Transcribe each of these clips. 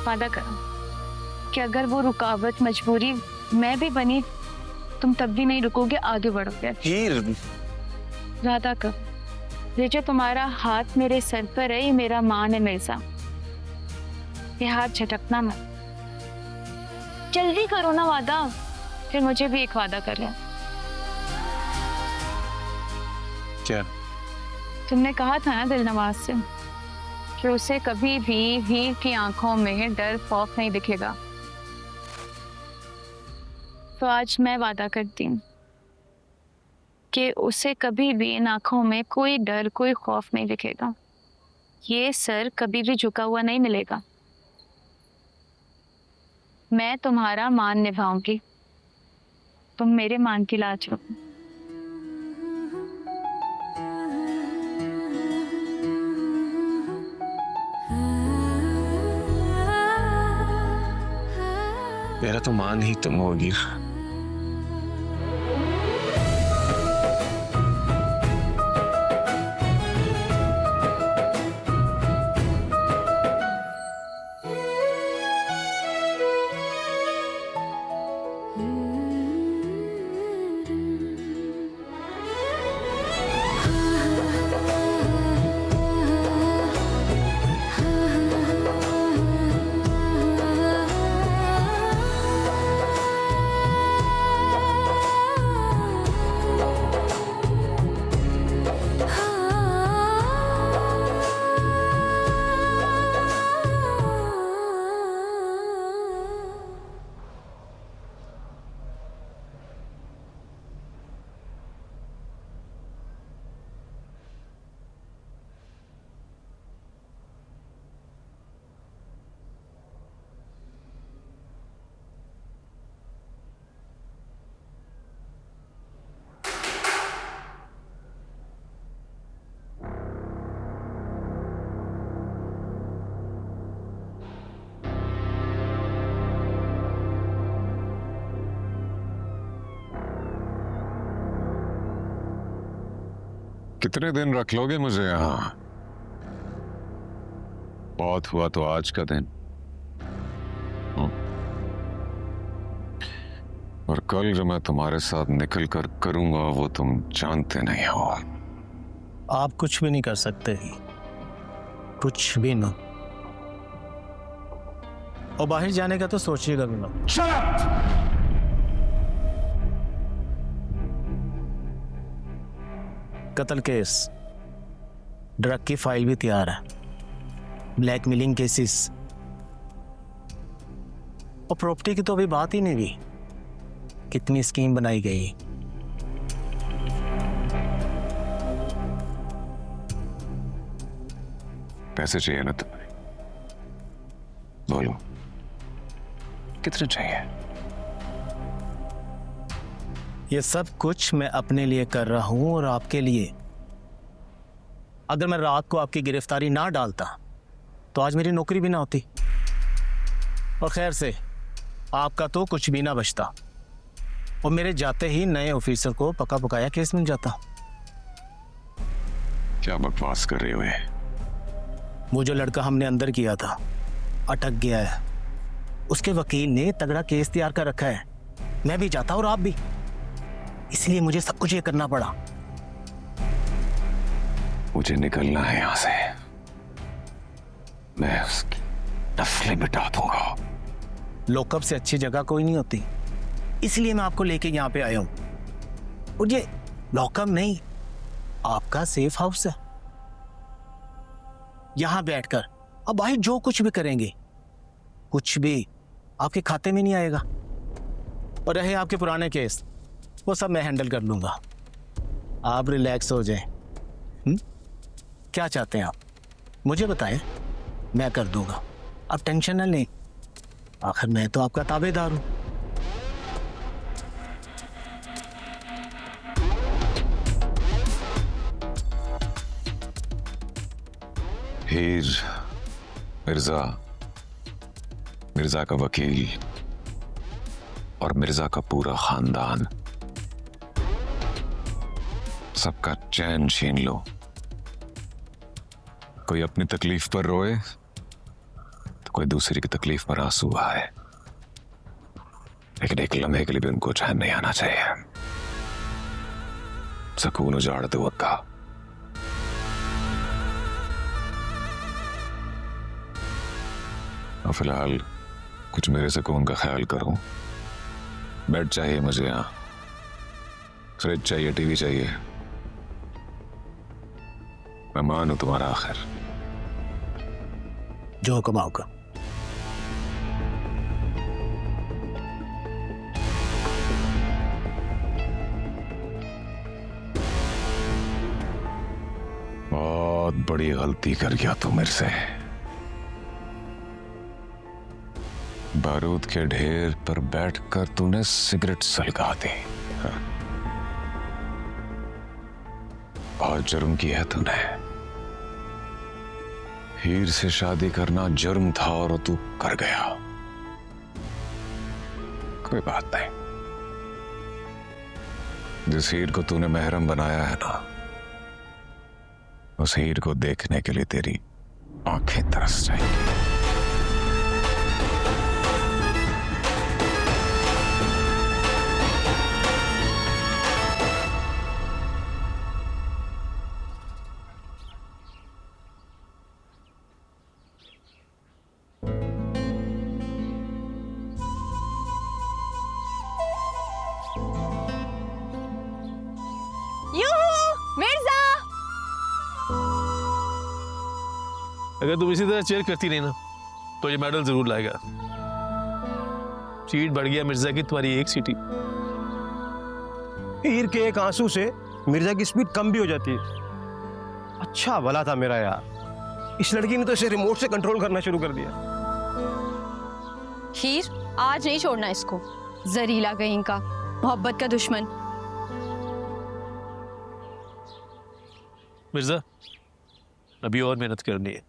वादा करो कि अगर वो रुकावट मजबूरी मैं भी बनी, तुम तब भी नहीं रुकोगे, आगे बढ़ोगे। हीर, वादा करो। ये जो तुम्हारा हाथ मेरे सर पर है, ये मेरा मान है मिर्जा। ये हाथ झटकना मत। जल्दी करो ना वादा, फिर मुझे भी एक वादा कर लें। क्या? तुमने कहा था ना दिलनवाज से कि उसे कभी भी हीर की आंखों में डर खौफ नहीं दिखेगा। तो आज मैं वादा करती हूँ कि उसे कभी भी इन आंखों में कोई डर कोई खौफ नहीं दिखेगा। ये सर कभी भी झुका हुआ नहीं मिलेगा। मैं तुम्हारा मान निभाऊंगी, तुम मेरे मान की लाज हो। मेरा तो मान ही तुम होगी। कितने दिन रख लोगे मुझे यहाँ? बहुत हुआ तो आज का दिन, और कल जो मैं तुम्हारे साथ निकल कर करूंगा वो तुम जानते नहीं हो। आप कुछ भी नहीं कर सकते, कुछ भी ना। और बाहर जाने का तो सोचिएगा भी ना। Shut up! कत्ल केस, ड्रग की फाइल भी तैयार है, ब्लैकमेलिंग केसेस, और प्रॉपर्टी की तो अभी बात ही नहीं हुई। कितनी स्कीम बनाई गई। पैसे चाहिए ना तुम्हें? बोलो कितने चाहिए? ये सब कुछ मैं अपने लिए कर रहा हूं और आपके लिए। अगर मैं रात को आपकी गिरफ्तारी ना डालता तो आज मेरी नौकरी भी ना होती, और खैर से आपका तो कुछ भी ना बचता, और मेरे जाते ही नए ऑफिसर को पका पकाया केस मिल जाता। क्या बकवास कर रहे हो? वो जो लड़का हमने अंदर किया था अटक गया है, उसके वकील ने तगड़ा केस तैयार कर रखा है। मैं भी जाता और आप भी, इसलिए मुझे सब कुछ ये करना पड़ा। मुझे निकलना है यहां से, मैं उसकी नस्लें मिटा दूंगा। लॉकअप से अच्छी जगह कोई नहीं होती, इसलिए मैं आपको लेके यहाँ पे आया हूं। और ये लॉकअप नहीं, आपका सेफ हाउस है। यहां बैठकर अब भाई जो कुछ भी करेंगे, कुछ भी आपके खाते में नहीं आएगा। और रहे आपके पुराने केस, वो सब मैं हैंडल कर लूंगा। आप रिलैक्स हो जाएं। क्या चाहते हैं आप, मुझे बताएं, मैं कर दूंगा। आप टेंशन ना लें, आखिर मैं तो आपका ताबेदार हूं। हीर, मिर्जा, मिर्जा का वकील और मिर्जा का पूरा खानदान, सबका चैन छीन लो। कोई अपनी तकलीफ पर रोए तो कोई दूसरे की तकलीफ पर आंसू आए, लेकिन एक लम्हे के लिए भी उनको चैन नहीं आना चाहिए। सुकून उजाड़ते वक्त का। और फिलहाल कुछ मेरे सुकून का ख्याल करो। बेड चाहिए मुझे, यहाँ फ्रिज चाहिए, टीवी चाहिए। मैं मानू तुम्हारा आखिर। जो हुक्म होगा। बहुत बड़ी गलती कर गया तू मेरे से। बारूद के ढेर पर बैठकर तूने सिगरेट सलगा दी। हाँ। बहुत जुर्म किया है तूने। हीर से शादी करना जुर्म था और तू कर गया। कोई बात नहीं। जिस हीर को तूने महरम बनाया है ना, उस हीर को देखने के लिए तेरी आंखें तरस जाएंगी। मिर्जा, अगर तुम इसी तरह चेयर करती रही ना तो ये मेडल जरूर लाएगा। सीट बढ़ गया मिर्जा की तुम्हारी एक सीटी। हीर के एक आंसू से मिर्जा की स्पीड कम भी हो जाती है। अच्छा भला था मेरा यार, इस लड़की ने तो इसे रिमोट से कंट्रोल करना शुरू कर दिया। हीर, आज नहीं छोड़ना इसको। जरीला कहीं का, मोहब्बत का दुश्मन। मिर्जा, अभी और मेहनत करनी है।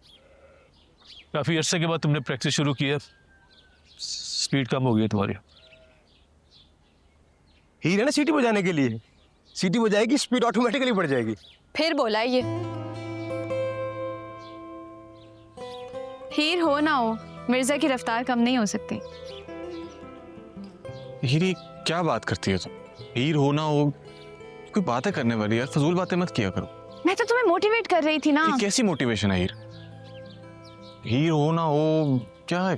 काफी अरसे के बाद तुमने प्रैक्टिस शुरू की है, स्पीड कम हो गई है तुम्हारी। हीर है ना सीटी बजाने के लिए, सीटी बजाएगी स्पीड ऑटोमेटिकली बढ़ जाएगी। फिर बोला है ये। हीर हो ना हो, मिर्जा की रफ्तार कम नहीं हो सकती। हीरी क्या बात करती है तुम? हीर हो ना हो, कोई बातें करने वाली यार, फजूल बातें मत किया करो। मैं तो तुम्हें मोटिवेट कर रही थी ना। ये कैसी मोटिवेशन है हीर? हीर हो ना हो क्या है?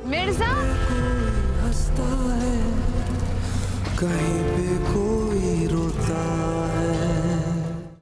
मिर्जा, हंसता है कहीं पे कोई